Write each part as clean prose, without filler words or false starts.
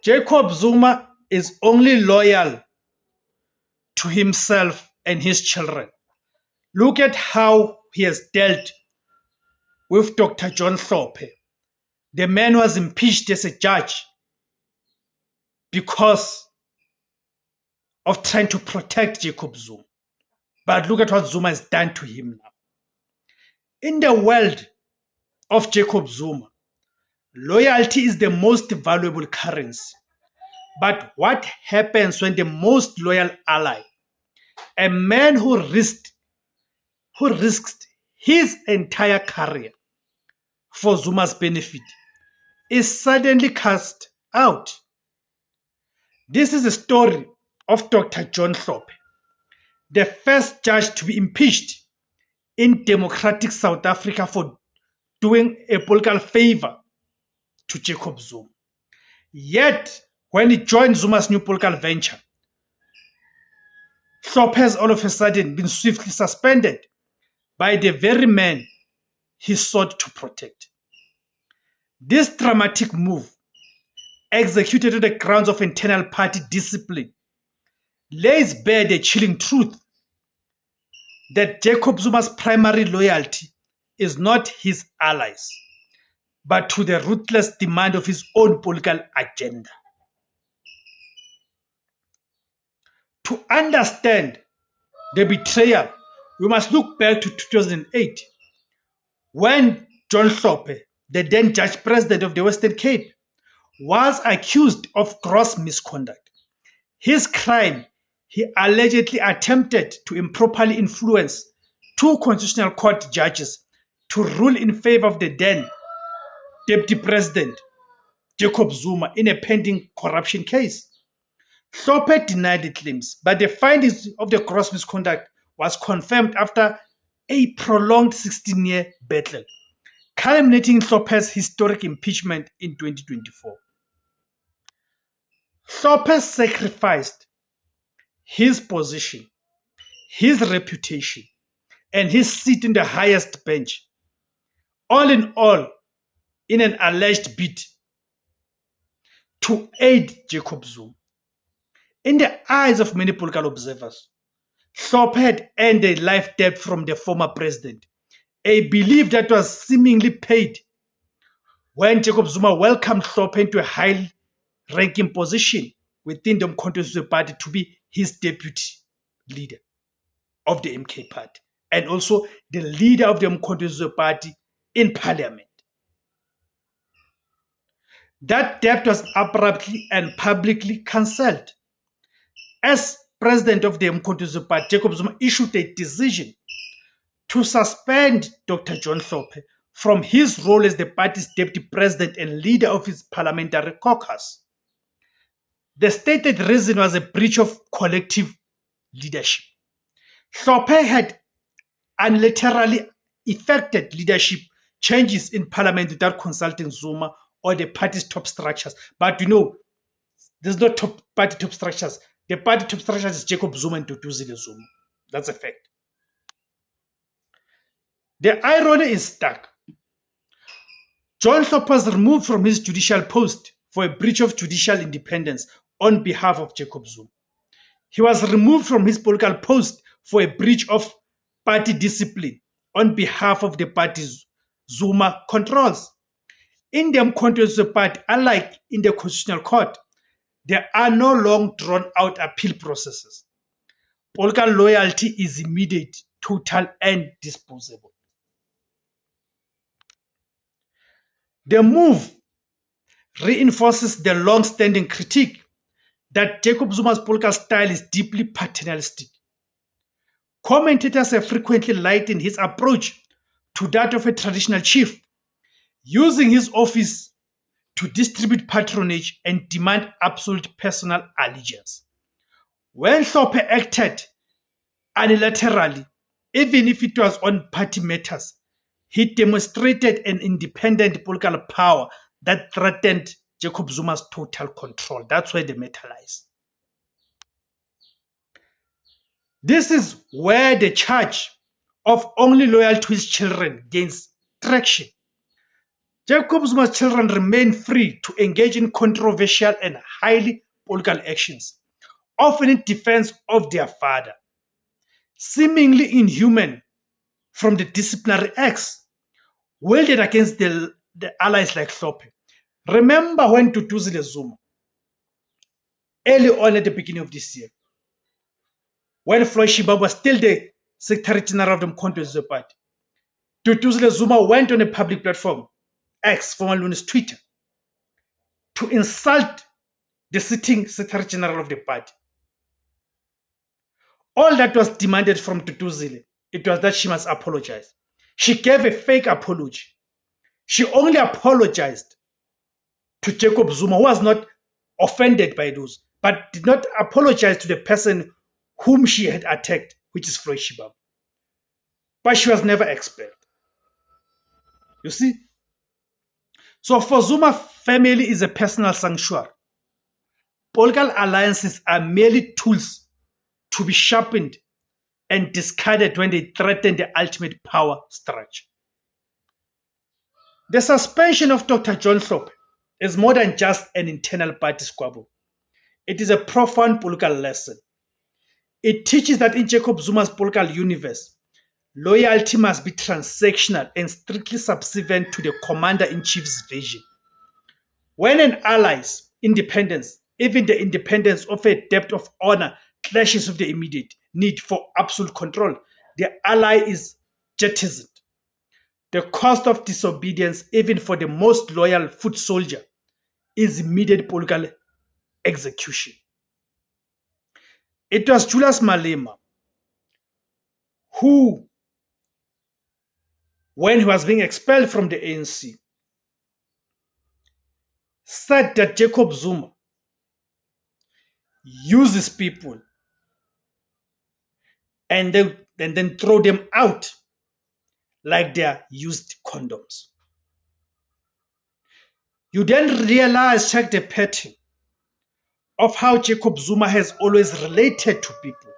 Jacob Zuma is only loyal to himself and his children. Look at how he has dealt with Dr. John Hlophe. The man was impeached as a judge because of trying to protect Jacob Zuma. But look at what Zuma has done to him now. In the world of Jacob Zuma, loyalty is the most valuable currency. But what happens when the most loyal ally, a man who risked his entire career for Zuma's benefit, is suddenly cast out? This is the story of Dr. John Hlophe, the first judge to be impeached in democratic South Africa for doing a political favor to Jacob Zuma. Yet, when he joined Zuma's new political venture, Hlophe has all of a sudden been swiftly suspended by the very man he sought to protect. This dramatic move, executed on the grounds of internal party discipline, lays bare the chilling truth that Jacob Zuma's primary loyalty is not his allies, but to the ruthless demand of his own political agenda. To understand the betrayal, we must look back to 2008, when John Hlophe, the then Judge President of the Western Cape, was accused of gross misconduct. His crime: he allegedly attempted to improperly influence two Constitutional Court judges to rule in favor of the then Deputy President, Jacob Zuma, in a pending corruption case. Hlophe denied the claims, but the findings of the gross misconduct was confirmed after a prolonged 16-year battle, culminating in Hlophe's historic impeachment in 2024. Hlophe sacrificed his position, his reputation, and his seat in the highest bench, all in all, in an alleged bid to aid Jacob Zuma. In the eyes of many political observers, Hlophe had earned a life debt from the former president, a belief that was seemingly paid when Jacob Zuma welcomed Hlophe into a high-ranking position within the Umkhonto Party to be his deputy leader of the MK Party, and also the leader of the Umkhonto Party in parliament. That debt was abruptly and publicly cancelled. As president of the Umkhonto Party, Jacob Zuma issued a decision to suspend Dr. John Hlophe from his role as the party's deputy president and leader of his parliamentary caucus. The stated reason was a breach of collective leadership. Hlophe had unilaterally effected leadership changes in parliament without consulting Zuma or the party's top structures. But there's no party top structures. The party top structures is Jacob Zuma and Duduzile Zuma. That's a fact. The irony is stark. John Hlophe was removed from his judicial post for a breach of judicial independence on behalf of Jacob Zuma. He was removed from his political post for a breach of party discipline on behalf of the parties Zuma controls. In the Umkhonto Party, unlike in the Constitutional Court, there are no long drawn-out appeal processes. Political loyalty is immediate, total, and disposable. The move reinforces the long-standing critique that Jacob Zuma's political style is deeply paternalistic. Commentators have frequently likened his approach to that of a traditional chief, using his office to distribute patronage and demand absolute personal allegiance. When Hlophe acted unilaterally, even if it was on party matters, he demonstrated an independent political power that threatened Jacob Zuma's total control. That's where the matter lies. This is where the charge of only loyal to his children gains traction. Jacob Zuma's children remain free to engage in controversial and highly political actions, often in defense of their father, seemingly inhuman from the disciplinary acts wielded against the allies like Hlophe. Remember when Duduzile Zuma, early on at the beginning of this year, when Floyd Shibaba was still the Secretary General of the Umkhonto Wesizwe Party, Duduzile Zuma went on a public platform, X, formerly known as Twitter, to insult the sitting Secretary General of the party. All that was demanded from Duduzile, it was that she must apologize. She gave a fake apology. She only apologized to Jacob Zuma, who was not offended by those, but did not apologize to the person whom she had attacked, which is Floyd Shibaba. But she was never expelled. You see? So for Zuma, family is a personal sanctuary. Political alliances are merely tools to be sharpened and discarded when they threaten the ultimate power structure. The suspension of Dr. John Hlophe is more than just an internal party squabble. It is a profound political lesson. It teaches that in Jacob Zuma's political universe, loyalty must be transactional and strictly subservient to the commander-in-chief's vision. When an ally's independence, even the independence of a debt of honor, clashes with the immediate need for absolute control, the ally is jettisoned. The cost of disobedience, even for the most loyal foot soldier, is immediate political execution. It was Julius Malema who, when he was being expelled from the ANC, said that Jacob Zuma uses people and then throw them out like they are used condoms. You then realize, check the pattern of how Jacob Zuma has always related to people,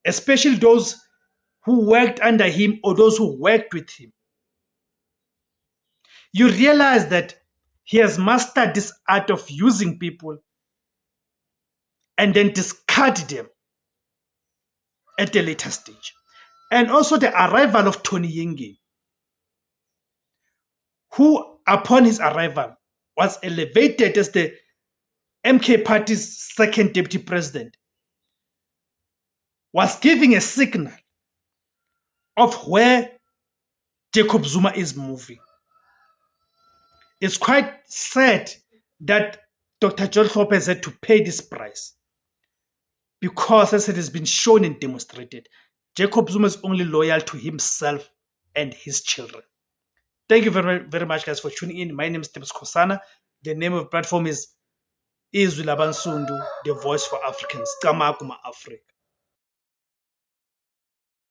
especially those who worked under him or those who worked with him. You realize that he has mastered this art of using people and then discard them at a later stage. And also the arrival of Tony Yenge, who upon his arrival was elevated as the MK party's second deputy president, was giving a signal of where Jacob Zuma is moving. It's quite sad that Dr. John Hlophe has had to pay this price because, as it has been shown and demonstrated, Jacob Zuma is only loyal to himself and his children. Thank you very, very much, guys, for tuning in. My name is Tebs Kosana. The name of the platform is Izwi Labansundu, the voice for Africans. Kamakuma Africa.